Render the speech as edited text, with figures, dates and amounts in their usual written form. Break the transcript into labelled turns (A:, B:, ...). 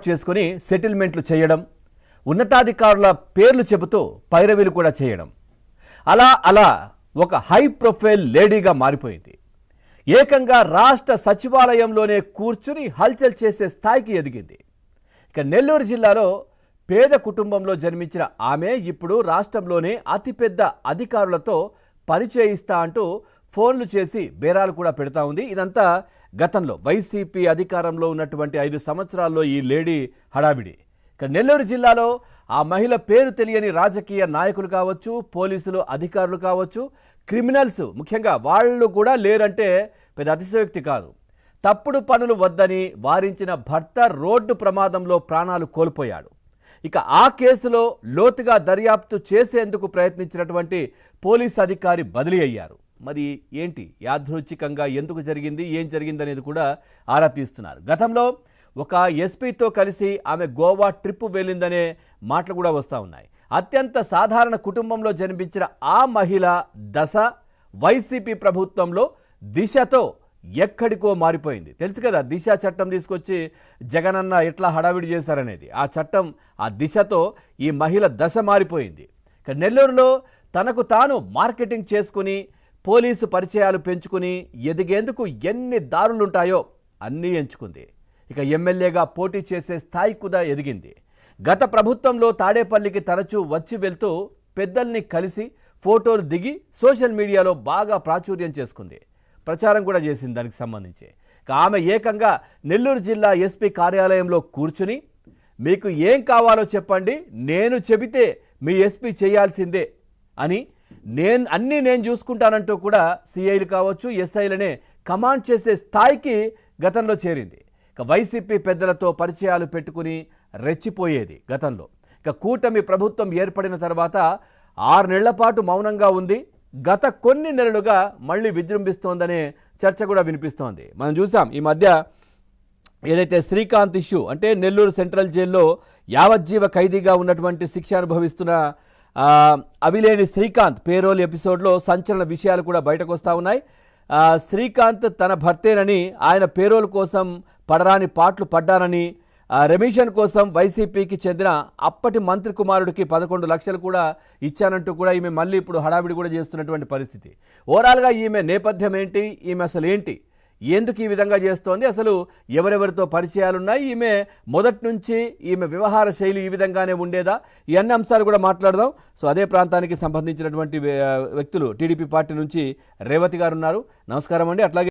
A: చేసుకుని సెటిల్మెంట్లు చేయడం, ఉన్నతాధికారుల పేర్లు చెబుతూ పైరవీలు కూడా చేయడం, అలా ఒక హై ప్రొఫైల్ లేడీగా మారిపోయింది. ఏకంగా రాష్ట్ర సచివాలయంలోనే కూర్చుని హల్చల్ చేసే స్థాయికి ఎదిగింది. ఇక నెల్లూరు జిల్లాలో పేద కుటుంబంలో జన్మించిన ఆమె ఇప్పుడు రాష్ట్రంలోనే అతిపెద్ద అధికారులతో పరిచయిస్తా అంటూ ఫోన్లు చేసి బేరాలు కూడా పెడతా ఉంది. ఇదంతా గతంలో వైసీపీ అధికారంలో ఉన్నటువంటి 5 సంవత్సరాల్లో ఈ లేడీ హడావిడి. ఇక నెల్లూరు జిల్లాలో ఆ మహిళ పేరు తెలియని రాజకీయ నాయకులు కావచ్చు, పోలీసులు అధికారులు కావచ్చు, క్రిమినల్స్ ముఖ్యంగా వాళ్ళు కూడా లేరంటే పెద్ద అతిశయోక్తి కాదు. తప్పుడు పనులు వద్దని వారించిన భర్త రోడ్డు ప్రమాదంలో ప్రాణాలు కోల్పోయాడు. ఇక ఆ కేసులో లోతుగా దర్యాప్తు చేసేందుకు ప్రయత్నించినటువంటి పోలీస్ అధికారి బదిలీ అయ్యారు. మరి ఏంటి యాదృచ్ఛికంగా ఎందుకు జరిగింది, ఏం జరిగిందనేది కూడా ఆరా తీస్తున్నారు. గతంలో ఒక ఎస్పీతో కలిసి ఆమె గోవా ట్రిప్ వెళ్ళిందనే మాటలు కూడా వస్తూ ఉన్నాయి. అత్యంత సాధారణ కుటుంబంలో జన్మించిన ఆ మహిళ దశ వైసీపీ ప్రభుత్వంలో దిశతో ఎక్కడికో మారిపోయింది. తెలుసు కదా, దిశ చట్టం తీసుకొచ్చి జగనన్న ఎట్లా హడావిడి చేశారనేది. ఆ చట్టం, ఆ దిశతో ఈ మహిళ దశ మారిపోయింది. ఇక నెల్లూరులో తనకు తాను మార్కెటింగ్ చేసుకుని పోలీసు పరిచయాలు పెంచుకుని ఎదిగేందుకు ఎన్ని దారులుంటాయో అన్నీ ఎంచుకుంది. ఇక ఎమ్మెల్యేగా పోటీ చేసే స్థాయి కూడా ఎదిగింది. గత ప్రభుత్వంలో తాడేపల్లికి తరచూ వచ్చి వెళ్తూ పెద్దల్ని కలిసి ఫోటోలు దిగి సోషల్ మీడియాలో బాగా ప్రాచుర్యం చేసుకుంది. ప్రచారం కూడా చేసింది దానికి సంబంధించి. ఆమె ఏకంగా నెల్లూరు జిల్లా ఎస్పీ కార్యాలయంలో కూర్చుని మీకు ఏం కావాలో చెప్పండి, నేను చెబితే మీ ఎస్పీ చేయాల్సిందే అని, నేను చూసుకుంటానంటూ కూడా సిఐలు కావచ్చు, ఎస్ఐలనే కమాండ్ చేసే స్థాయికి గతంలో చేరింది. ఇక వైసీపీ పెద్దలతో పరిచయాలు పెట్టుకుని రెచ్చిపోయేది గతంలో. ఇక కూటమి ప్రభుత్వం ఏర్పడిన తర్వాత 6 నెలల పాటు మౌనంగా ఉంది. గత కొన్ని నెలలుగా మళ్ళీ విజృంభిస్తోందనే చర్చ కూడా వినిపిస్తోంది. మనం చూసాం ఈ మధ్య ఏదైతే శ్రీకాంత్ ఇష్యూ, అంటే నెల్లూరు సెంట్రల్ జైల్లో యావజ్జీవ ఖైదీగా ఉన్నటువంటి శిక్ష అనుభవిస్తున్న అవిలేని శ్రీకాంత్ పేరోల్ ఎపిసోడ్లో సంచలన విషయాలు కూడా బయటకు వస్తూ ఉన్నాయి. శ్రీకాంత్ తన భర్తేనని, ఆయన పేరోల్ కోసం పడరాని పాటలు పడ్డానని, రెమిషన్ కోసం వైసీపీకి చెందిన అప్పటి మంత్రి కుమారుడికి 11 లక్షలు కూడా ఇచ్చానంటూ కూడా ఈమె మళ్ళీ ఇప్పుడు హడావిడి కూడా చేస్తున్నటువంటి పరిస్థితి. ఓవరాల్గా ఈమె నేపథ్యం ఏంటి, ఈమె అసలు ఏంటి, ఎందుకు ఈ విధంగా చేస్తోంది, అసలు ఎవరెవరితో పరిచయాలున్నాయి, ఈమె మొదటి నుంచి ఈమె వ్యవహార శైలి ఈ విధంగానే ఉండేదా, ఈ అన్ని అంశాలు కూడా మాట్లాడదాం. సో అదే ప్రాంతానికి సంబంధించినటువంటి వ్యక్తులు టీడీపీ పార్టీ నుంచి రేవతి గారు ఉన్నారు. నమస్కారం అండి. అట్లాగే